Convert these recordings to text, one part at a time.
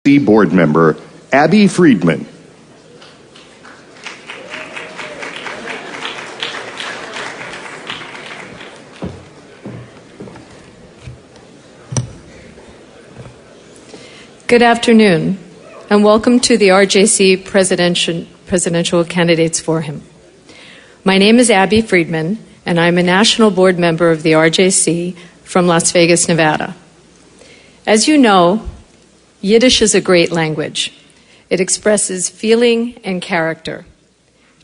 Board Member Abby Friedman. Good afternoon, and welcome to the RJC Presidential Candidates Forum. My name is Abby Friedman, and I'm a national board member of the RJC from Las Vegas, Nevada. As you know, Yiddish is a great language. It expresses feeling and character.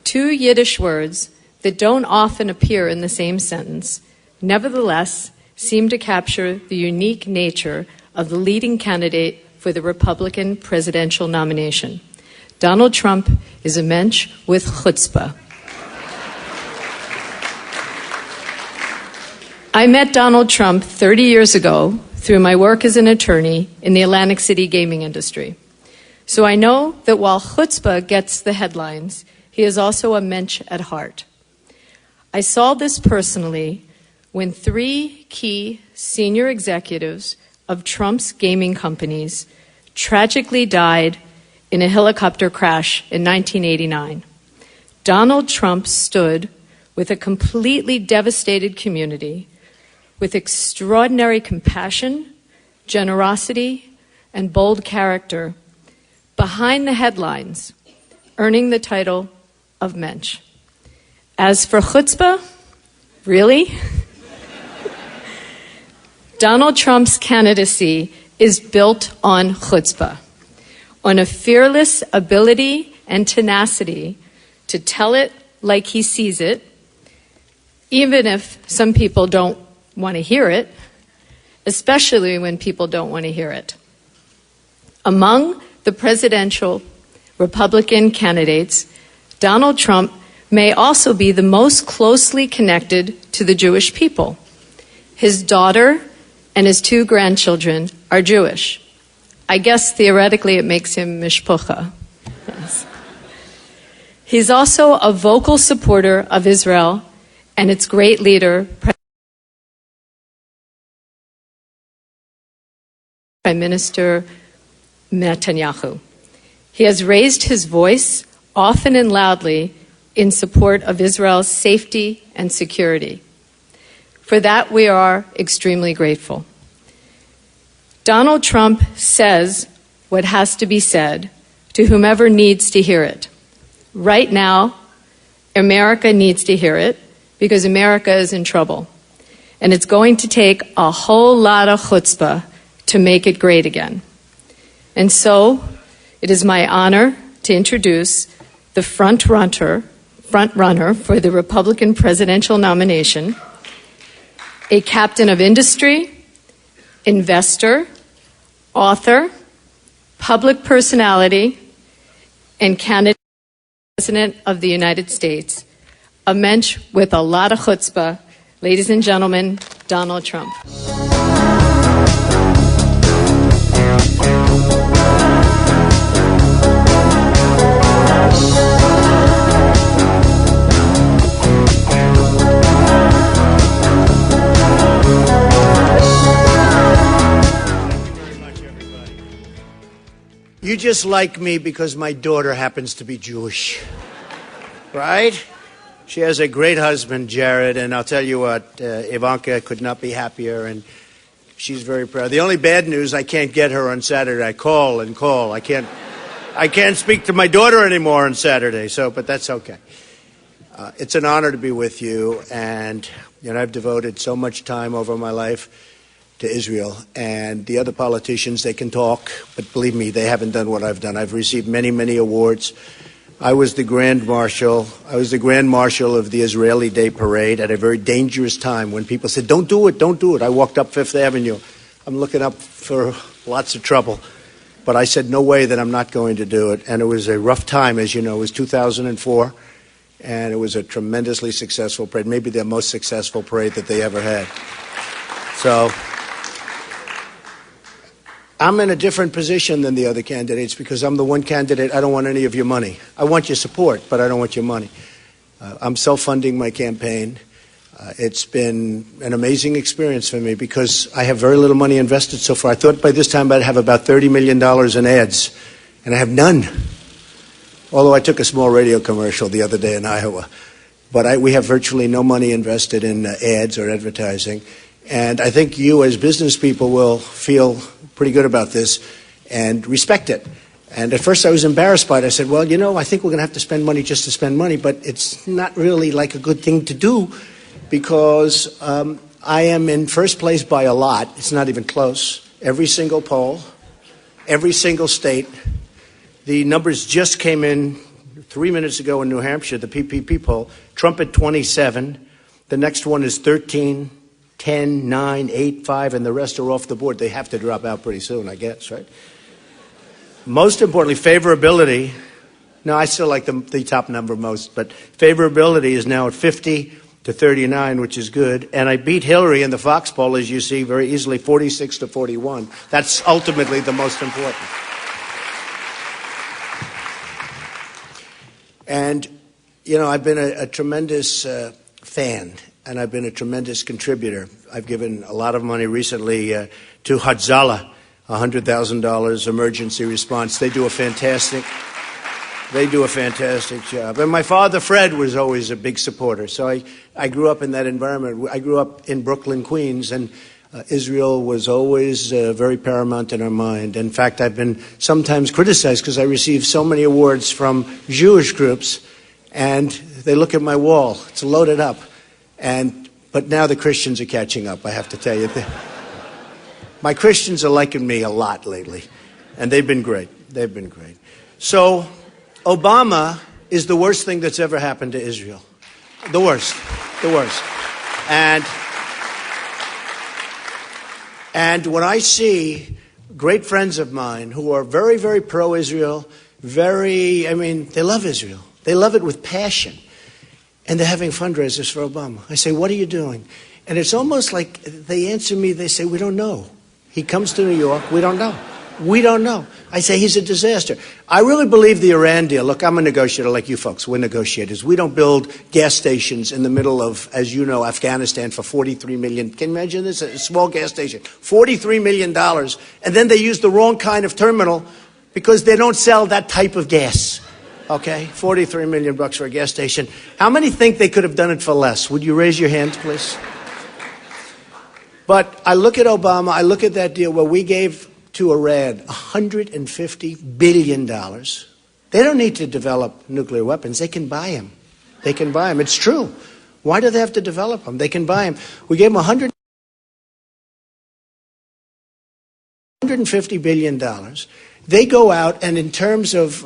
Two Yiddish words that don't often appear in the same sentence, nevertheless seem to capture the unique nature of the leading candidate for the Republican presidential nomination. Donald Trump is a mensch with chutzpah. I met Donald Trump 30 years ago through my work as an attorney in the Atlantic City gaming industry. So I know that while chutzpah gets the headlines, he is also a mensch at heart. I saw this personally when three key senior executives of Trump's gaming companies tragically died in a helicopter crash in 1989. Donald Trump stood with a completely devastated community with extraordinary compassion, generosity, and bold character behind the headlines, earning the title of mensch. As for chutzpah, really? Donald Trump's candidacy is built on chutzpah, on a fearless ability and tenacity to tell it like he sees it, even if some people don't want to hear it, especially when people don't want to hear it. Among the presidential Republican candidates, Donald Trump may also be the most closely connected to the Jewish people. His daughter and his two grandchildren are Jewish. I guess theoretically it makes him mishpucha. Yes. He's also a vocal supporter of Israel and its great leader, Prime Minister Netanyahu. He has raised his voice, often and loudly, in support of Israel's safety and security. For that, we are extremely grateful. Donald Trump says what has to be said to whomever needs to hear it. Right now, America needs to hear it because America is in trouble. And it's going to take a whole lot of chutzpah to make it great again. And so, it is my honor to introduce the front runner for the Republican presidential nomination, a captain of industry, investor, author, public personality, and candidate for President of the United States, a mensch with a lot of chutzpah, ladies and gentlemen, Donald Trump. You just like me because my daughter happens to be Jewish, right? She has a great husband, Jared, and I'll tell you what, Ivanka could not be happier, and she's very proud. The only bad news, I can't get her on Saturday. I call and call. I can't speak to my daughter anymore on Saturday, but that's okay. It's an honor to be with you, and I've devoted so much time over my life to Israel, and the other politicians, they can talk, but believe me, they haven't done what I've done. I've received many, many awards. I was the Grand Marshal of the Israeli Day Parade at a very dangerous time when people said, don't do it. I walked up Fifth Avenue. I'm looking up for lots of trouble. But I said, no way that I'm not going to do it. And it was a rough time, as you know. It was 2004, and it was a tremendously successful parade, maybe the most successful parade that they ever had. So I'm in a different position than the other candidates because I'm the one candidate, I don't want any of your money. I want your support, but I don't want your money. I'm self-funding my campaign. It's been an amazing experience for me because I have very little money invested so far. I thought by this time I'd have about $30 million in ads, and I have none. Although I took a small radio commercial the other day in Iowa. But we have virtually no money invested in ads or advertising. And I think you as business people will feel pretty good about this and respect it. And at first I was embarrassed by it. I said, well, you know, I think we're going to have to spend money just to spend money, but it's not really like a good thing to do because I am in first place by a lot. It's not even close. Every single poll, every single state. The numbers just came in 3 minutes ago in New Hampshire, the PPP poll. Trump at 27. The next one is 13, 10, 9, 8, 5, and the rest are off the board. They have to drop out pretty soon, I guess, right? Most importantly, favorability. No, I still like the top number most, but favorability is now at 50 to 39, which is good. And I beat Hillary in the Fox poll, as you see, very easily, 46 to 41. That's ultimately the most important. And, you know, I've been a tremendous fan, and I've been a tremendous contributor. I've given a lot of money recently to Hatzalah, $100,000 emergency response. They do a fantastic job. And my father, Fred, was always a big supporter. So I grew up in that environment. I grew up in Brooklyn, Queens, and Israel was always very paramount in our mind. In fact, I've been sometimes criticized because I receive so many awards from Jewish groups, and they look at my wall. It's loaded up. But now the Christians are catching up, I have to tell you. My Christians are liking me a lot lately, and they've been great. They've been great. So Obama is the worst thing that's ever happened to Israel. The worst. The worst. And when I see great friends of mine who are very, very pro-Israel, they love Israel. They love it with passion. And they're having fundraisers for Obama. I say, what are you doing? And it's almost like they answer me, they say, we don't know. He comes to New York, we don't know. We don't know. I say he's a disaster. I really believe the Iran deal. Look, I'm a negotiator like you folks. We're negotiators. We don't build gas stations in the middle of, as you know, Afghanistan for $43 million. Can you imagine this? A small gas station. $43 million. And then they use the wrong kind of terminal because they don't sell that type of gas. Okay? $43 million for a gas station. How many think they could have done it for less? Would you raise your hand, please? But I look at Obama, I look at that deal where we gave to Iran $150 billion. They don't need to develop nuclear weapons. They can buy them. They can buy them. It's true. Why do they have to develop them? They can buy them. We gave them $150 billion. They go out, and in terms of,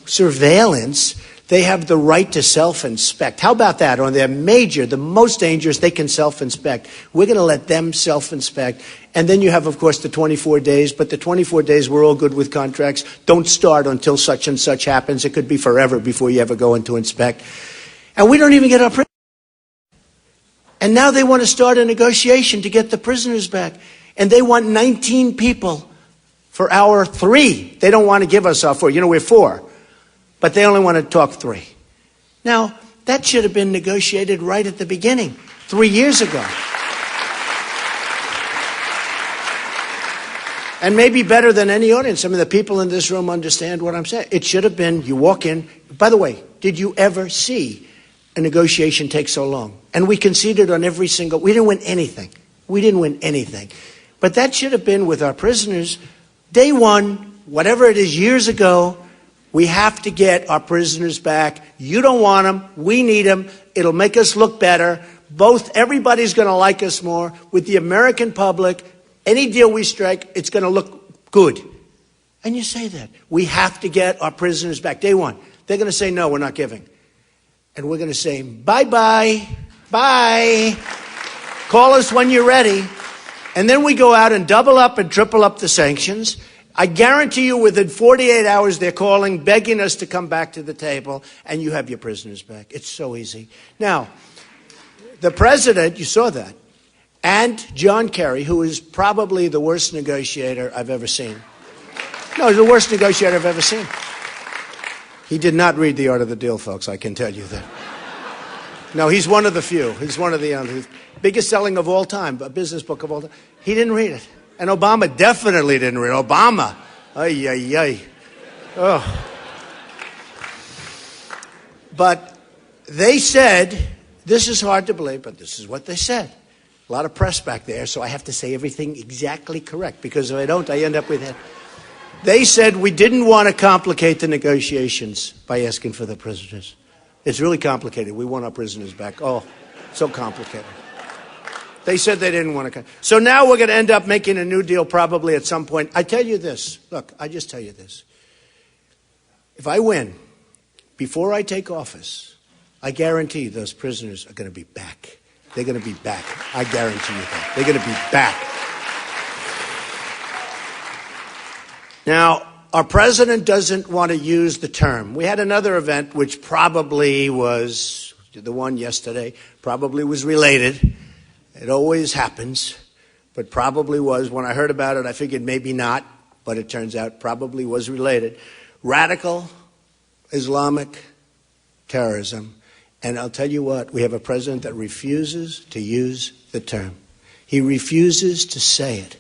surveillance, they have the right to self-inspect. How about that? On their the most dangerous, they can self-inspect. We're going to let them self-inspect. And then you have, of course, the 24 days. But the 24 days, we're all good with contracts. Don't start until such and such happens. It could be forever before you ever go in to inspect. And we don't even get our prisoners. And now they want to start a negotiation to get the prisoners back. And they want 19 people for hour 3. They don't want to give us our 4. You know, we're 4. But they only want to talk 3. Now, that should have been negotiated right at the beginning, 3 years ago. And maybe better than any audience. I mean, the people in this room understand what I'm saying. It should have been, you walk in. By the way, did you ever see a negotiation take so long? And we conceded on every single, we didn't win anything. We didn't win anything. But that should have been with our prisoners. Day one, whatever it is, years ago, we have to get our prisoners back. You don't want them. We need them. It'll make us look better. Everybody's going to like us more. With the American public, any deal we strike, it's going to look good. And you say that. We have to get our prisoners back. Day one. They're going to say, no, we're not giving. And we're going to say, bye-bye. Bye. Call us when you're ready. And then we go out and double up and triple up the sanctions. I guarantee you within 48 hours they're calling, begging us to come back to the table, and you have your prisoners back. It's so easy. Now, the president, you saw that, and John Kerry, who is probably the worst negotiator I've ever seen. No, he's the worst negotiator I've ever seen. He did not read The Art of the Deal, folks, I can tell you that. No, he's one of the few. He's one of the biggest selling of all time, a business book of all time. He didn't read it. And Obama definitely didn't read it. Obama. Ay, ay, ay. Oh. But they said, this is hard to believe, but this is what they said. A lot of press back there, so I have to say everything exactly correct, because if I don't, I end up with it. They said we didn't want to complicate the negotiations by asking for the prisoners. It's really complicated. We want our prisoners back. Oh, so complicated. They said they didn't want to. So now we're going to end up making a new deal probably at some point. I tell you this. Look, I just tell you this. If I win, before I take office, I guarantee those prisoners are going to be back. They're going to be back. I guarantee you that. They're going to be back. Now, our president doesn't want to use the term. We had another event which probably was, the one yesterday, probably was related. It always happens, but probably was. When I heard about it, I figured maybe not, but it turns out probably was related. Radical Islamic terrorism. And I'll tell you what, we have a president that refuses to use the term. He refuses to say it.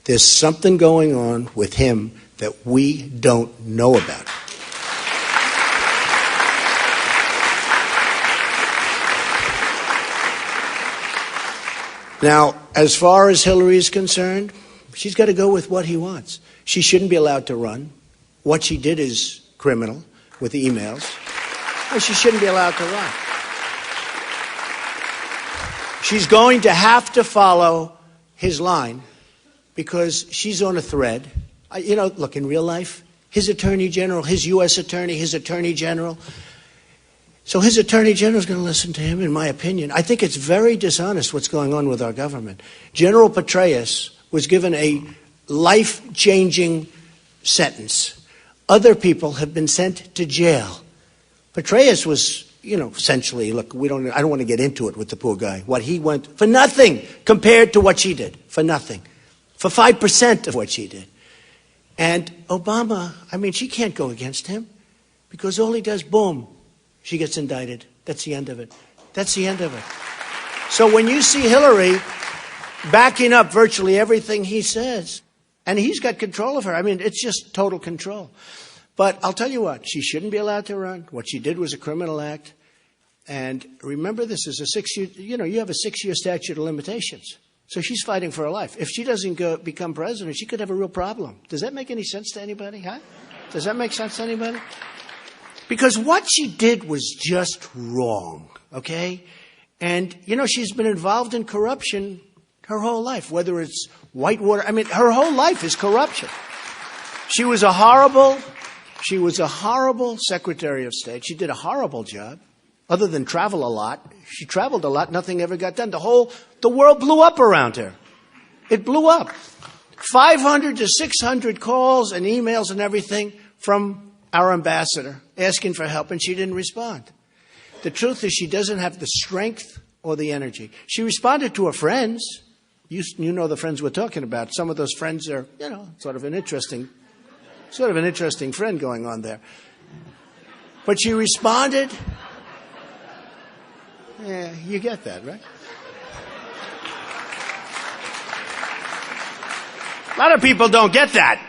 There's something going on with him that we don't know about. Now, as far as Hillary is concerned, she's got to go with what he wants. She shouldn't be allowed to run. What she did is criminal with the emails. And she shouldn't be allowed to run. She's going to have to follow his line because she's on a thread. Look, in real life, his attorney general, his U.S. attorney, his attorney general. So his attorney general is going to listen to him, in my opinion. I think it's very dishonest what's going on with our government. General Petraeus was given a life-changing sentence. Other people have been sent to jail. Petraeus was, essentially, look, I don't want to get into it with the poor guy. What he went for nothing compared to what she did. For nothing. For 5% of what she did. And Obama, she can't go against him because all he does, boom, she gets indicted. That's the end of it. That's the end of it. So when you see Hillary backing up virtually everything he says, and he's got control of her, it's just total control. But I'll tell you what, she shouldn't be allowed to run. What she did was a criminal act. And remember, this is a 6-year, you have a 6-year statute of limitations. So she's fighting for her life. If she doesn't become president, she could have a real problem. Does that make any sense to anybody? Huh? Does that make sense to anybody? Because what she did was just wrong, okay? And, she's been involved in corruption her whole life, whether it's Whitewater. Her whole life is corruption. She was a horrible Secretary of State. She did a horrible job. Other than travel a lot, she traveled a lot, nothing ever got done. The world blew up around her. It blew up. 500 to 600 calls and emails and everything from our ambassador asking for help, and she didn't respond. The truth is she doesn't have the strength or the energy. She responded to her friends. You know the friends we're talking about. Some of those friends are, sort of an interesting friend going on there. But she responded. Yeah, you get that, right? A lot of people don't get that.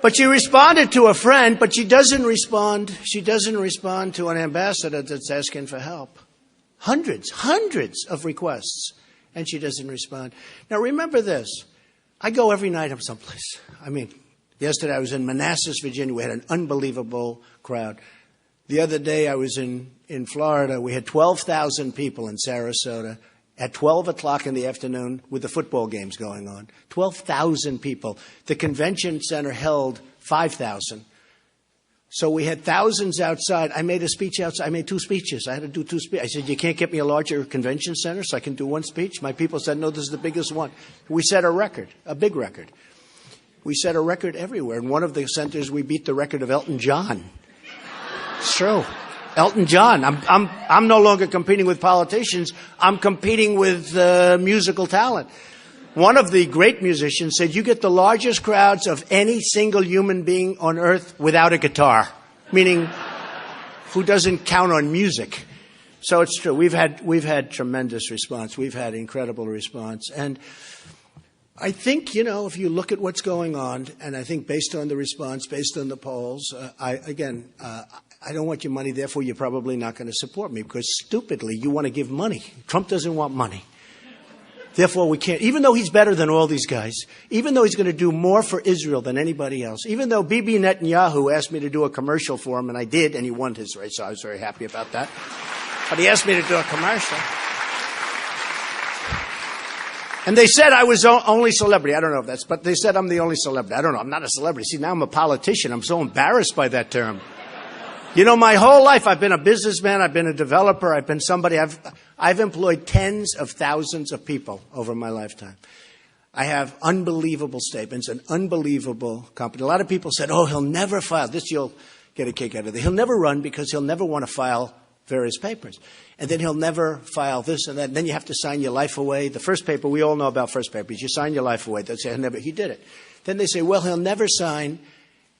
But she responded to a friend, but she doesn't respond to an ambassador that's asking for help. Hundreds of requests, and she doesn't respond. Now remember this. I go every night up someplace. Yesterday I was in Manassas, Virginia. We had an unbelievable crowd. The other day I was in Florida. We had 12,000 people in Sarasota at 12 o'clock in the afternoon with the football games going on. 12,000 people. The convention center held 5,000. So we had thousands outside. I made a speech outside. I made 2 speeches. I had to do 2 speeches. I said, you can't get me a larger convention center so I can do 1 speech? My people said, no, this is the biggest one. We set a record, a big record. We set a record everywhere. In one of the centers, we beat the record of Elton John. It's true. Elton John. I'm no longer competing with politicians. I'm competing with musical talent. One of the great musicians said, you get the largest crowds of any single human being on earth without a guitar, meaning who doesn't count on music. So it's true. We've had tremendous response. We've had incredible response. And I think, if you look at what's going on, and I think based on the response, based on the polls, I don't want your money, therefore you're probably not going to support me, because stupidly you want to give money. Trump doesn't want money. Therefore we can't, even though he's better than all these guys, even though he's going to do more for Israel than anybody else, even though Bibi Netanyahu asked me to do a commercial for him, and I did, and he won his race, so I was very happy about that. But he asked me to do a commercial. And they said I was only celebrity. I don't know if that's, but they said I'm the only celebrity. I don't know. I'm not a celebrity. See, now I'm a politician. I'm so embarrassed by that term. My whole life I've been a businessman. I've been a developer. I've been somebody. I've employed tens of thousands of people over my lifetime. I have unbelievable statements, an unbelievable company. A lot of people said, "Oh, he'll never file this. You'll get a kick out of it. He'll never run because he'll never want to file various papers. And then he'll never file this and that. And then you have to sign your life away. The first paper, we all know about first papers. You sign your life away. They say, he did it. Then they say, well, he'll never sign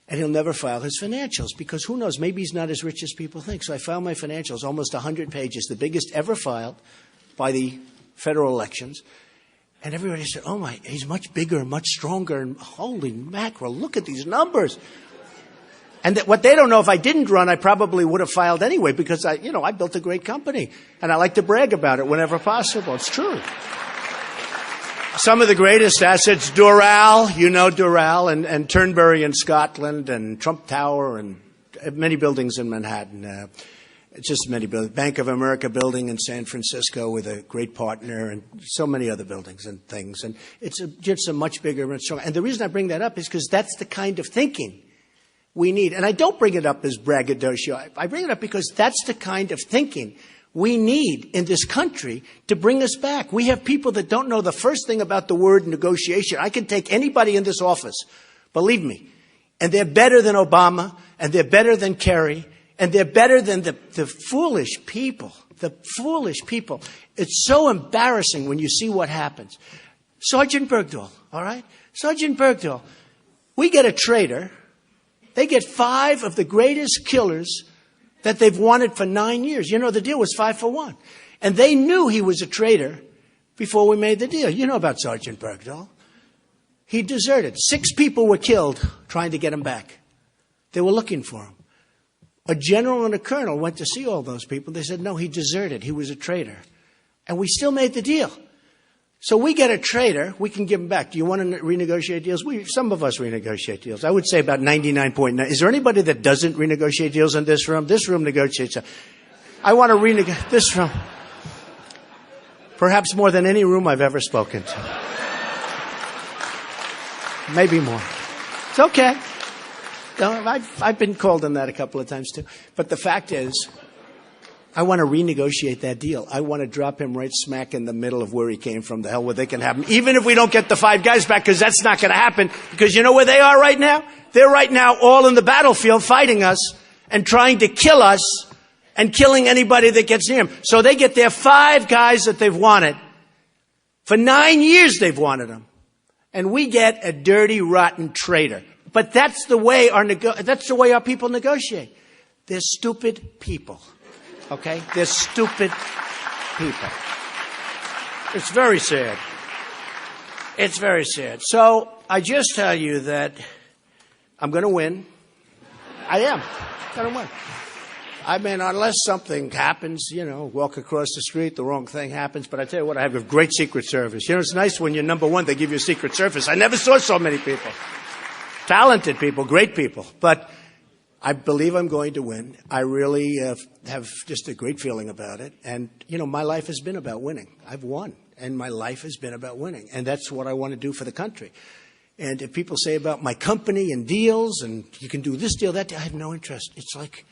and he'll never file his financials because who knows, maybe he's not as rich as people think. So I filed my financials, almost 100 pages, the biggest ever filed by the federal elections. And everybody said, oh my, he's much bigger, much stronger, and holy mackerel, look at these numbers. And what they don't know, if I didn't run, I probably would have filed anyway because I built a great company. And I like to brag about it whenever possible. It's true. Some of the greatest assets, Doral, Doral, and Turnberry in Scotland, and Trump Tower, and many buildings in Manhattan. Just many buildings. Bank of America building in San Francisco with a great partner, and so many other buildings and things. And it's just a much bigger, much stronger. And the reason I bring that up is because that's the kind of thinking we need. And I don't bring it up as braggadocio. I bring it up because that's the kind of thinking we need in this country to bring us back. We have people that don't know the first thing about the word negotiation. I can take anybody in this office, believe me, and they're better than Obama, and they're better than Kerry, and they're better than the foolish people. The foolish people. It's so embarrassing when you see what happens. Sergeant Bergdahl, all right? Sergeant Bergdahl, we get a traitor. They get 5 of the greatest killers that they've wanted for 9 years. The deal was 5 for 1. And they knew he was a traitor before we made the deal. You know about Sergeant Bergdahl. He deserted. 6 people were killed trying to get him back. They were looking for him. A general and a colonel went to see all those people. They said, no, he deserted. He was a traitor. And we still made the deal. So we get a traitor, we can give him back. Do you want to renegotiate deals? Some of us renegotiate deals. I would say about 99.9. Is there anybody that doesn't renegotiate deals in this room? This room negotiates. I want to renegotiate this room. Perhaps more than any room I've ever spoken to. Maybe more. It's okay. I've been called on that a couple of times too. But the fact is, I want to renegotiate that deal. I want to drop him right smack in the middle of where he came from. The hell where they can have him. Even if we don't get the 5 guys back, because that's not going to happen. Because you know where they are right now? They're right now all in the battlefield fighting us and trying to kill us and killing anybody that gets near them. So they get their 5 guys that they've wanted. For 9 years they've wanted them. And we get a dirty, rotten traitor. But that's the way our people negotiate. They're stupid people. Okay? They're stupid people. It's very sad. It's very sad. So I just tell you that I'm going to win. I am. I'm going to win. I mean, unless something happens, walk across the street, the wrong thing happens. But I tell you what, I have a great Secret Service. It's nice when you're number one, they give you a Secret Service. I never saw so many people. Talented people, great people. But I believe I'm going to win. I really have just a great feeling about it. And, my life has been about winning. I've won. And my life has been about winning. And that's what I want to do for the country. And if people say about my company and deals and you can do this deal, that deal, I have no interest. It's like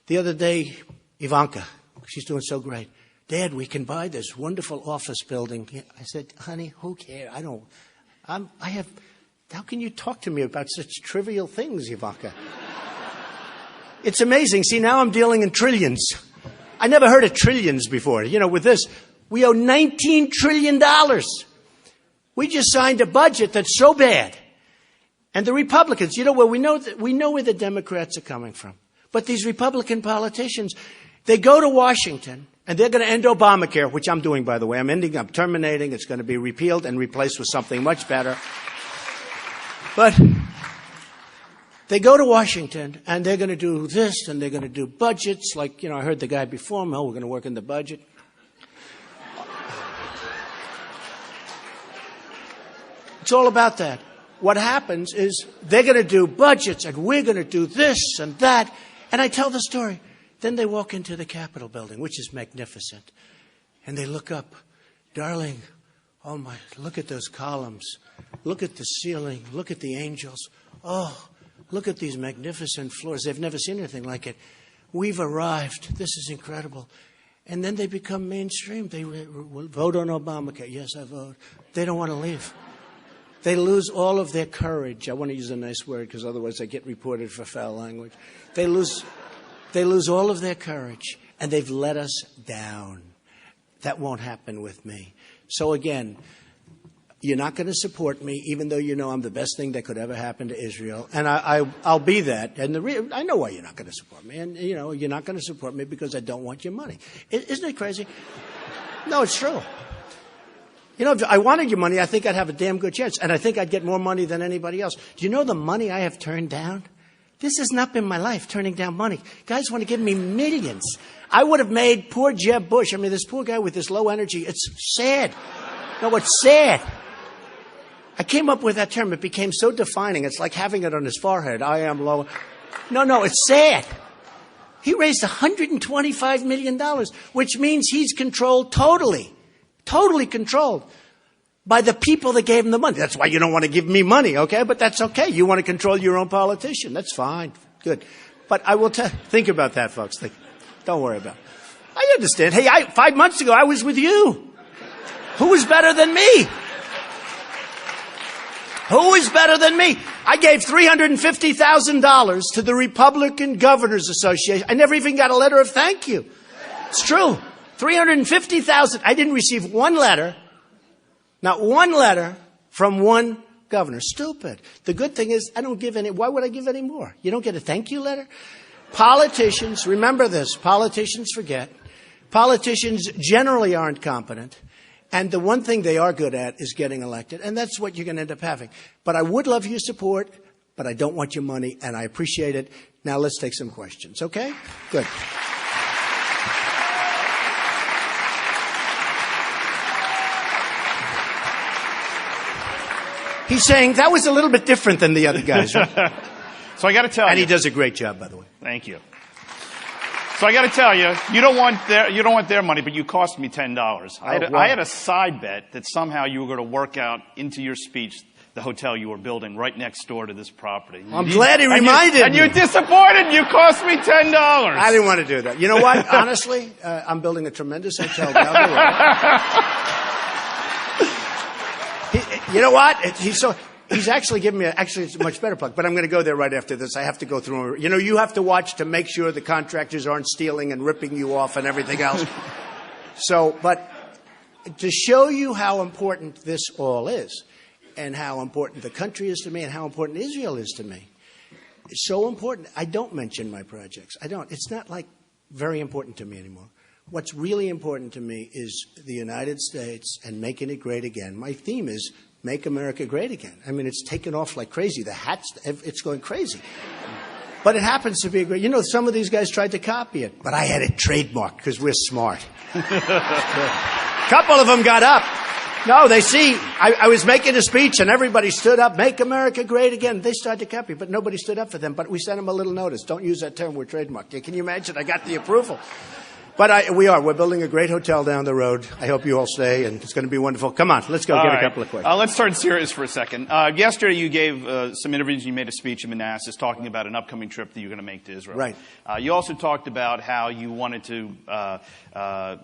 the other day, Ivanka, she's doing so great. Dad, we can buy this wonderful office building. I said, honey, who cares? How can you talk to me about such trivial things, Ivanka? It's amazing. See, now I'm dealing in trillions. I never heard of trillions before. With this, we owe $19 trillion. We just signed a budget that's so bad. And the Republicans, we know where the Democrats are coming from. But these Republican politicians, They go to Washington, and they're going to end Obamacare, which I'm doing, by the way. I'm terminating. It's going to be repealed and replaced with something much better. But they go to Washington, and they're going to do this, and they're going to do budgets. Like, I heard the guy before me, we're going to work in the budget. It's all about that. What happens is they're going to do budgets, and we're going to do this and that. And I tell the story. Then they walk into the Capitol building, which is magnificent. And they look up. Darling, oh my, look at those columns. Look at the ceiling. Look at the angels. Oh, look at these magnificent floors. They've never seen anything like it. We've arrived. This is incredible. And then they become mainstream. They will vote on Obamacare. Yes, I vote. They don't want to leave. They lose all of their courage. I want to use a nice word because otherwise I get reported for foul language. They lose all of their courage, and they've let us down. That won't happen with me. So again, you're not going to support me, even though you know I'm the best thing that could ever happen to Israel. And I'll be that. And I know why you're not going to support me. And, you're not going to support me because I don't want your money. Isn't it crazy? No, it's true. If I wanted your money, I think I'd have a damn good chance. And I think I'd get more money than anybody else. Do you know the money I have turned down? This has not been my life, turning down money. Guys want to give me millions. I would have made poor Jeb Bush. I mean, this poor guy with this low energy. It's sad. No, it's sad. I came up with that term. It became so defining. It's like having it on his forehead. I am low. No, it's sad. He raised $125 million, which means he's controlled totally controlled by the people that gave him the money. That's why you don't want to give me money, okay? But that's okay. You want to control your own politician. That's fine. Good. But I will think about that, folks. Don't worry about it. I understand. Hey, 5 months ago, I was with you. Who was better than me? Who is better than me? I gave $350,000 to the Republican Governors Association. I never even got a letter of thank you. It's true. $350,000. I didn't receive one letter, not one letter from one governor. Stupid. The good thing is I don't give any. Why would I give any more? You don't get a thank you letter? Politicians, remember this, politicians forget. Politicians generally aren't competent. And the one thing they are good at is getting elected. And that's what you're going to end up having. But I would love your support, but I don't want your money, and I appreciate it. Now let's take some questions, okay? Good. He's saying that was a little bit different than the other guys, right? So I got to tell you. And he does a great job, by the way. Thank you. So I got to tell you, you don't want their money, but you cost me $10. I had a side bet that somehow you were going to work out into your speech the hotel you were building right next door to this property. I'm glad he reminded me. And you're disappointed. You cost me $10. I didn't want to do that. You know what? Honestly, I'm building a tremendous hotel down the road. You know what? He's actually giving me it's a much better plug, but I'm going to go there right after this. I have to go through. You have to watch to make sure the contractors aren't stealing and ripping you off and everything else. But to show you how important this all is and how important the country is to me and how important Israel is to me, it's so important. I don't mention my projects. I don't. It's not like very important to me anymore. What's really important to me is the United States and making it great again. My theme is Make America Great Again. I mean, it's taken off like crazy. The hats, it's going crazy. But it happens to be a great. Some of these guys tried to copy it, but I had it trademarked because we're smart. A couple of them got up. No, they see, I was making a speech and everybody stood up, Make America Great Again. They started to copy, but nobody stood up for them. But we sent them a little notice. Don't use that term, we're trademarked. Can you imagine? I got the approval. But we're building a great hotel down the road. I hope you all stay, and it's going to be wonderful. Come on, let's go get a couple of questions. Let's turn serious for a second. Yesterday you gave some interviews. You made a speech in Manassas talking about an upcoming trip that you're going to make to Israel. Right. You also talked about how you wanted to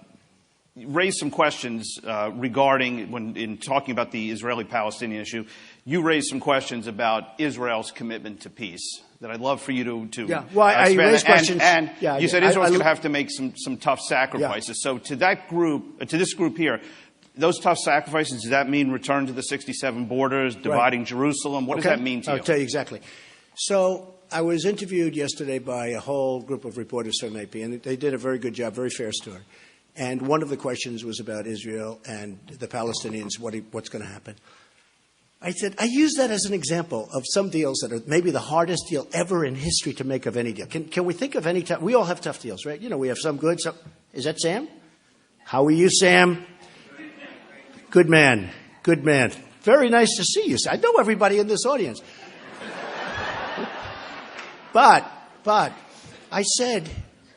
raise some questions regarding, in talking about the Israeli-Palestinian issue, you raised some questions about Israel's commitment to peace that I'd love for you to yeah. Well, I raised questions. And you said Israel's going to have to make some tough sacrifices. Yeah. So to this group here, those tough sacrifices, does that mean return to the 67 borders, dividing Jerusalem? What does that mean to you? I'll tell you exactly. So I was interviewed yesterday by a whole group of reporters from AP, and they did a very good job, very fair story. And one of the questions was about Israel and the Palestinians, what's going to happen. I said, I use that as an example of some deals that are maybe the hardest deal ever in history to make of any deal. Can we think of any time? We all have tough deals, right? You know, we have some good, some... Is that Sam? How are you, Sam? Good man. Good man. Very nice to see you. I know everybody in this audience. But I said,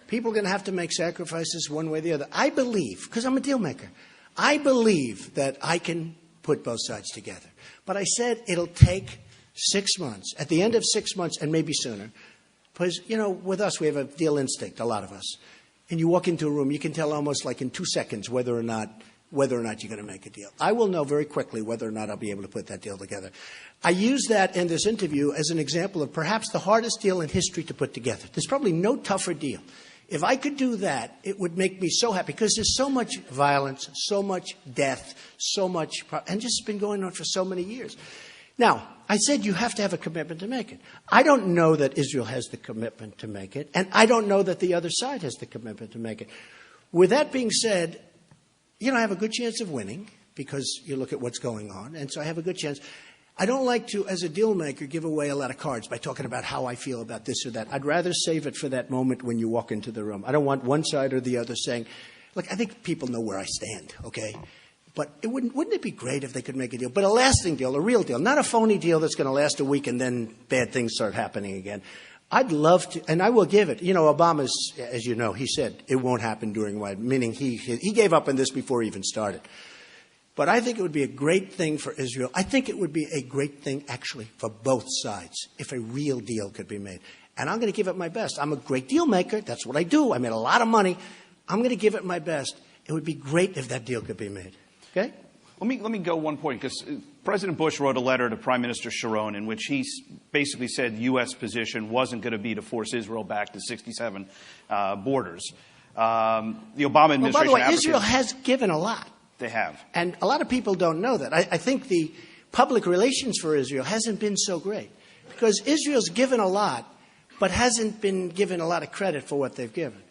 people are going to have to make sacrifices one way or the other. I believe, because I'm a deal maker, I believe that I can put both sides together. But I said it'll take 6 months. At the end of 6 months, and maybe sooner, because, you know, with us, we have a deal instinct, a lot of us. And you walk into a room, you can tell almost like in 2 seconds whether or not you're going to make a deal. I will know very quickly whether or not I'll be able to put that deal together. I use that in this interview as an example of perhaps the hardest deal in history to put together. There's probably no tougher deal. If I could do that, it would make me so happy because there's so much violence, so much death, and just been going on for so many years. Now, I said you have to have a commitment to make it. I don't know that Israel has the commitment to make it, and I don't know that the other side has the commitment to make it. With that being said, you know, I have a good chance of winning because you look at what's going on, and so I have a good chance. I don't like to, as a deal maker, give away a lot of cards by talking about how I feel about this or that. I'd rather save it for that moment when you walk into the room. I don't want one side or the other saying, look, I think people know where I stand, okay? But wouldn't it be great if they could make a deal? But a lasting deal, a real deal, not a phony deal that's going to last a week and then bad things start happening again. I'd love to, and I will give it. You know, Obama's, as you know, he said it won't happen during White, meaning he gave up on this before he even started. But I think it would be a great thing for Israel. I think it would be a great thing, actually, for both sides if a real deal could be made. And I'm going to give it my best. I'm a great deal maker. That's what I do. I made a lot of money. I'm going to give it my best. It would be great if that deal could be made. Okay? Let me go one point, because President Bush wrote a letter to Prime Minister Sharon in which he basically said the U.S. position wasn't going to be to force Israel back to 67 borders. The Obama administration... Well, by the way, Israel has given a lot. They have. And a lot of people don't know that. I think the public relations for Israel hasn't been so great because Israel's given a lot but hasn't been given a lot of credit for what they've given.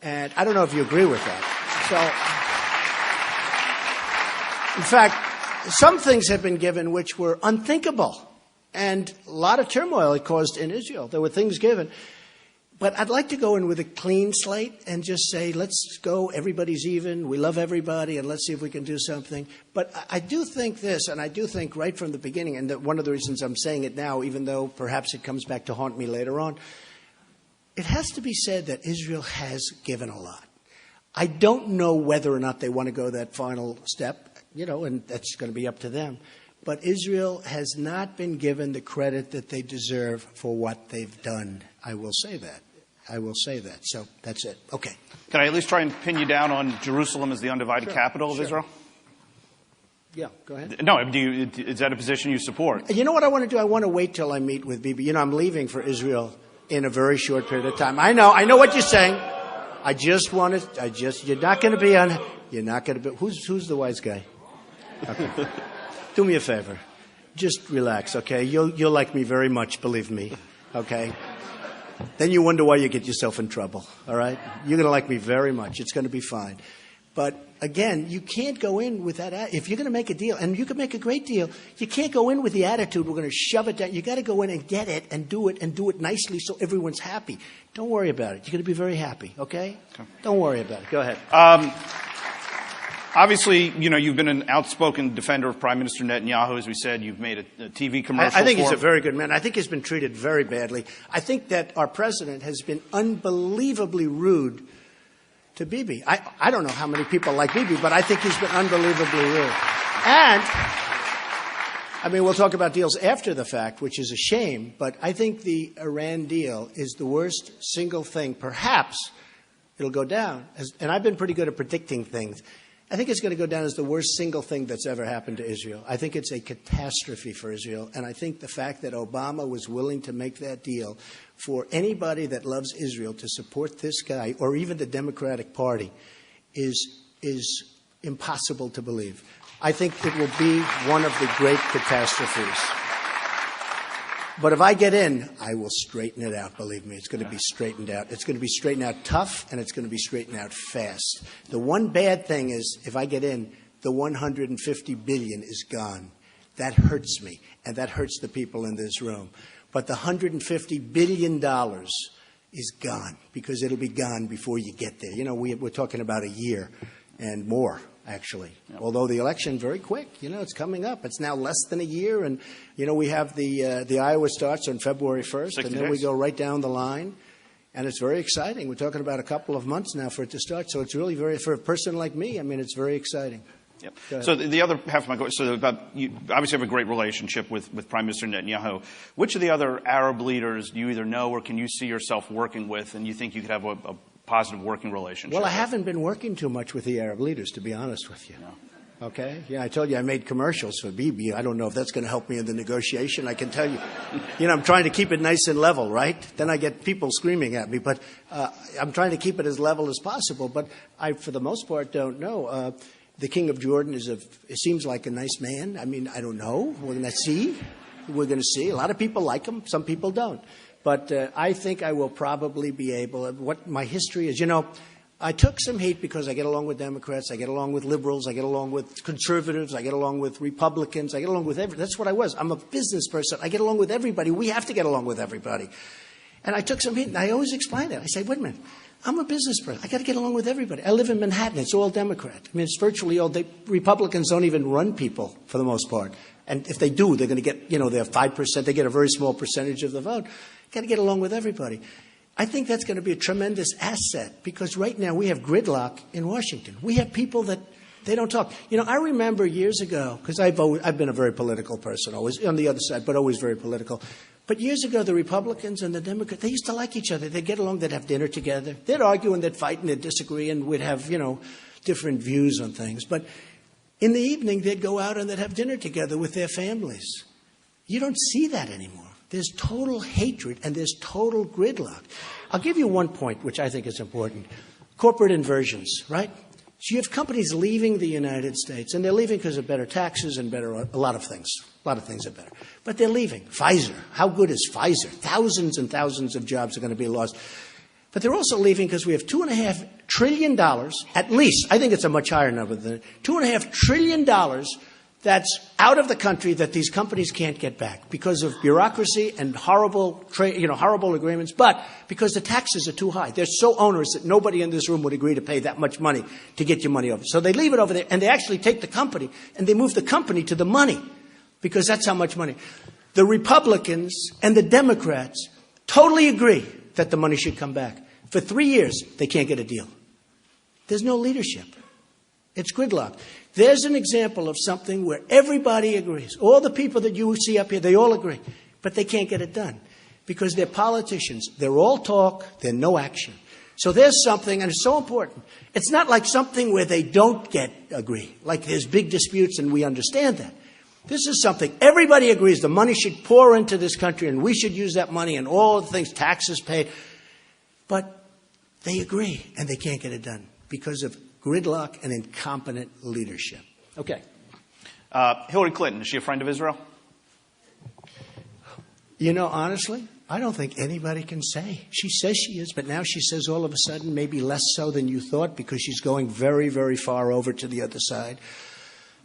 And I don't know if you agree with that. So, in fact, some things have been given which were unthinkable. And a lot of turmoil it caused in Israel. There were things given. But I'd like to go in with a clean slate and just say, let's go, everybody's even, we love everybody, and let's see if we can do something. But I do think this, and I do think right from the beginning, and that one of the reasons I'm saying it now, even though perhaps it comes back to haunt me later on, it has to be said that Israel has given a lot. I don't know whether or not they want to go that final step, you know, and that's going to be up to them. But Israel has not been given the credit that they deserve for what they've done. I will say that. I will say that. So that's it. Okay. Can I at least try and pin you down on Jerusalem as the undivided capital of Israel? Yeah, go ahead. No, is that a position you support? You know what I want to do? I want to wait till I meet with Bibi. You know, I'm leaving for Israel in a very short period of time. I know what you're saying. You're not going to be, who's the wise guy? Okay. Do me a favor. Just relax, okay? You'll like me very much, believe me, okay? Then you wonder why you get yourself in trouble, all right? You're going to like me very much. It's going to be fine. But, again, you can't go in with that. If you're going to make a deal, and you can make a great deal, you can't go in with the attitude, we're going to shove it down. You got to go in and get it and do it nicely so everyone's happy. Don't worry about it. You're going to be very happy, okay? Don't worry about it. Go ahead. Obviously, you know, you've been an outspoken defender of Prime Minister Netanyahu. As we said, you've made a TV commercial. I think he's a very good man. I think he's been treated very badly. I think that our president has been unbelievably rude to Bibi. I don't know how many people like Bibi, but I think he's been unbelievably rude. And, I mean, we'll talk about deals after the fact, which is a shame, but I think the Iran deal is the worst single thing. Perhaps it'll go down. And I've been pretty good at predicting things. I think it's going to go down as the worst single thing that's ever happened to Israel. I think it's a catastrophe for Israel. And I think the fact that Obama was willing to make that deal for anybody that loves Israel to support this guy, or even the Democratic Party, is impossible to believe. I think it will be one of the great catastrophes. But if I get in, I will straighten it out, believe me. It's going to be straightened out. It's going to be straightened out tough, and it's going to be straightened out fast. The one bad thing is, if I get in, the $150 billion is gone. That hurts me, and that hurts the people in this room. But the $150 billion is gone, because it'll be gone before you get there. You know, we're talking about a year and more, actually. Yep. Although the election, very quick. You know, it's coming up. It's now less than a year. And, you know, we have the Iowa starts on February 1st, and then we go right down the line. And it's very exciting. We're talking about a couple of months now for it to start. So it's really for a person like me, I mean, it's very exciting. Yep. So the other half of my question, you obviously have a great relationship with Prime Minister Netanyahu. Which of the other Arab leaders do you either know or can you see yourself working with, and you think you could have a positive working relationship? Well, I haven't been working too much with the Arab leaders, to be honest with you. No. Okay? Yeah, I told you I made commercials for Bibi. I don't know if that's going to help me in the negotiation. I can tell you. You know, I'm trying to keep it nice and level, right? Then I get people screaming at me. But I'm trying to keep it as level as possible. But I, for the most part, don't know. The King of Jordan it seems like a nice man. I mean, I don't know. We're going to see. We're going to see. A lot of people like him. Some people don't. But I think I will probably be able. What my history is, you know, I took some heat because I get along with Democrats, I get along with liberals, I get along with conservatives, I get along with Republicans, I get along with everybody. That's what I was. I'm a business person. I get along with everybody. We have to get along with everybody. And I took some heat, and I always explain it. I say, wait a minute. I'm a business person. I got to get along with everybody. I live in Manhattan. It's all Democrat. I mean, it's virtually all. Republicans don't even run people for the most part. And if they do, they're going to get, you know, they're 5%. They get a very small percentage of the vote. Got to get along with everybody. I think that's going to be a tremendous asset because right now we have gridlock in Washington. We have people that they don't talk. You know, I remember years ago, because I've been a very political person, always on the other side, but always very political. But years ago, the Republicans and the Democrats, they used to like each other. They'd get along. They'd have dinner together. They'd argue and they'd fight and they'd disagree and we'd have, you know, different views on things. But in the evening, they'd go out and they'd have dinner together with their families. You don't see that anymore. There's total hatred and there's total gridlock. I'll give you one point, which I think is important. Corporate inversions, right? So you have companies leaving the United States, and they're leaving because of better taxes and better a lot of things. A lot of things are better. But they're leaving. Pfizer. How good is Pfizer? Thousands and thousands of jobs are going to be lost. But they're also leaving because we have $2.5 trillion, at least. I think it's a much higher number than $2.5 trillion that's out of the country that these companies can't get back because of bureaucracy and horrible agreements, but because the taxes are too high. They're so onerous that nobody in this room would agree to pay that much money to get your money over. So they leave it over there, and they actually take the company, and they move the company to the money because that's how much money. The Republicans and the Democrats totally agree that the money should come back. For 3 years, they can't get a deal. There's no leadership. It's gridlock. There's an example of something where everybody agrees. All the people that you see up here, they all agree. But they can't get it done because they're politicians. They're all talk. They're no action. So there's something, and it's so important. It's not like something where they don't agree. Like there's big disputes, and we understand that. This is something everybody agrees the money should pour into this country, and we should use that money and all the things, taxes paid. But they agree, and they can't get it done because of gridlock and incompetent leadership. Okay. Hillary Clinton, is she a friend of Israel? You know, honestly, I don't think anybody can say. She says she is, but now she says all of a sudden maybe less so than you thought because she's going very, very far over to the other side.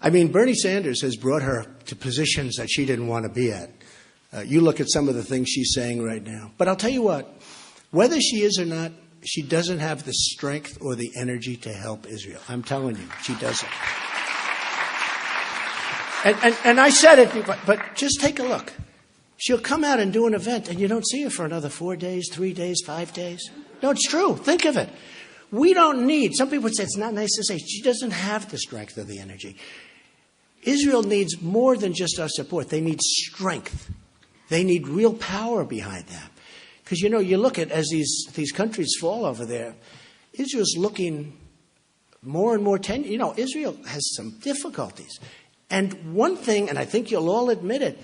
I mean, Bernie Sanders has brought her to positions that she didn't want to be at. You look at some of the things she's saying right now. But I'll tell you what, whether she is or not, she doesn't have the strength or the energy to help Israel. I'm telling you, she doesn't. And I said it, but just take a look. She'll come out and do an event, and you don't see her for another 4 days, 3 days, 5 days. No, it's true. Think of it. We don't need, some people would say it's not nice to say, she doesn't have the strength or the energy. Israel needs more than just our support. They need strength. They need real power behind them. Because, you know, you look at as these countries fall over there, Israel's looking more and more tenuous. You know, Israel has some difficulties. And one thing, and I think you'll all admit it,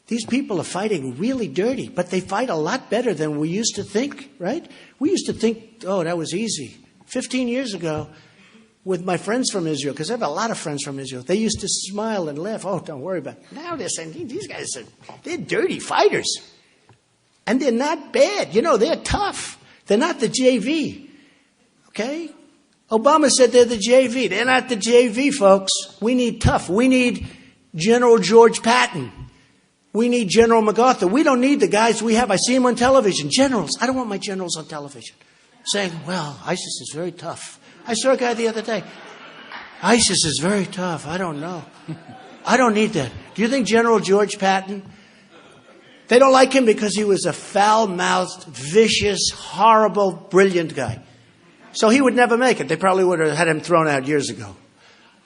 these people are fighting really dirty, but they fight a lot better than we used to think, right? We used to think, oh, that was easy. 15 years ago, with my friends from Israel, because I have a lot of friends from Israel, they used to smile and laugh. Oh, don't worry about it. Now they're saying, these guys they're dirty fighters. And they're not bad. You know, they're tough. They're not the JV. Okay? Obama said they're the JV. They're not the JV, folks. We need tough. We need General George Patton. We need General MacArthur. We don't need the guys we have. I see them on television. Generals. I don't want my generals on television saying, well, ISIS is very tough. I saw a guy the other day. ISIS is very tough. I don't know. I don't need that. Do you think General George Patton? They don't like him because he was a foul-mouthed, vicious, horrible, brilliant guy. So he would never make it. They probably would have had him thrown out years ago.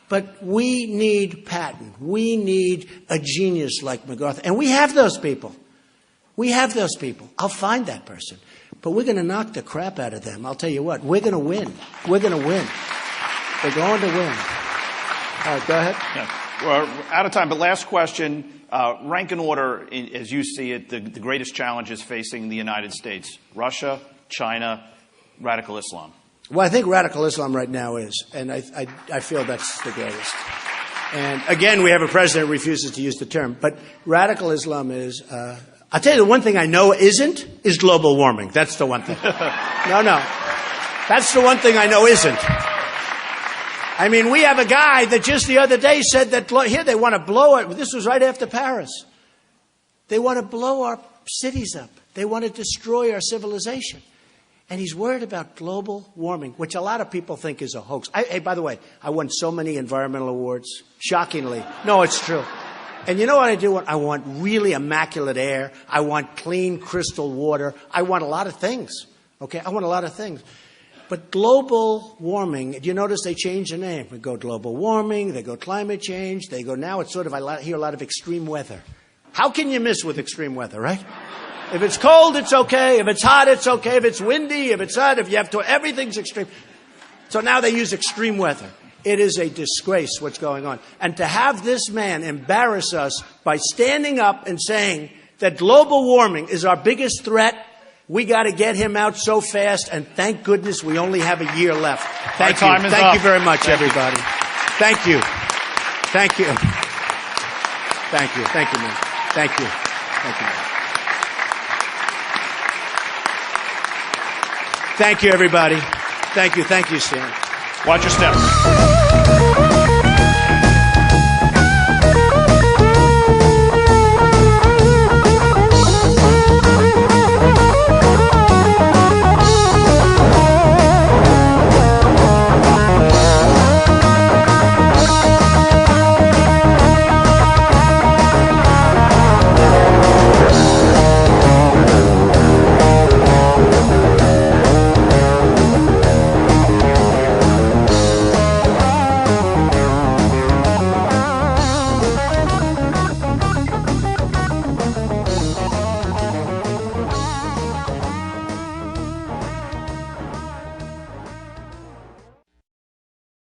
But we need Patton. We need a genius like MacArthur. And we have those people. We have those people. I'll find that person. But we're going to knock the crap out of them. I'll tell you what. We're going to win. We're going to win. We're going to win. All right, go ahead. Yeah. We're out of time, but last question. Rank and order, as you see it, the greatest challenges facing the United States. Russia, China, radical Islam. Well, I think radical Islam right now is, and I feel that's the greatest. And again, we have a president who refuses to use the term, but radical Islam is, I'll tell you the one thing I know isn't, is global warming. That's the one thing. No. That's the one thing I know isn't. I mean, we have a guy that just the other day said that, here they want to blow it. This was right after Paris. They want to blow our cities up. They want to destroy our civilization. And he's worried about global warming, which a lot of people think is a hoax. Hey, by the way, I won so many environmental awards. Shockingly. No, it's true. And you know what I do? I want really immaculate air. I want clean, crystal water. I want a lot of things. Okay? I want a lot of things. But global warming, do you notice they change the name? We go global warming, they go climate change, they go now it's sort of, I hear a lot of extreme weather. How can you miss with extreme weather, right? If it's cold, it's okay. If it's hot, it's okay. If it's windy, if it's hot, if you have to, everything's extreme. So now they use extreme weather. It is a disgrace what's going on. And to have this man embarrass us by standing up and saying that global warming is our biggest threat, we got to get him out so fast, and thank goodness we only have a year left. Thank you. Thank you very much, everybody. Thank you. Thank you. Thank you. Thank you, man. Thank you. Thank you, man. Thank you, everybody. Thank you. Thank you, Stan. Watch your step.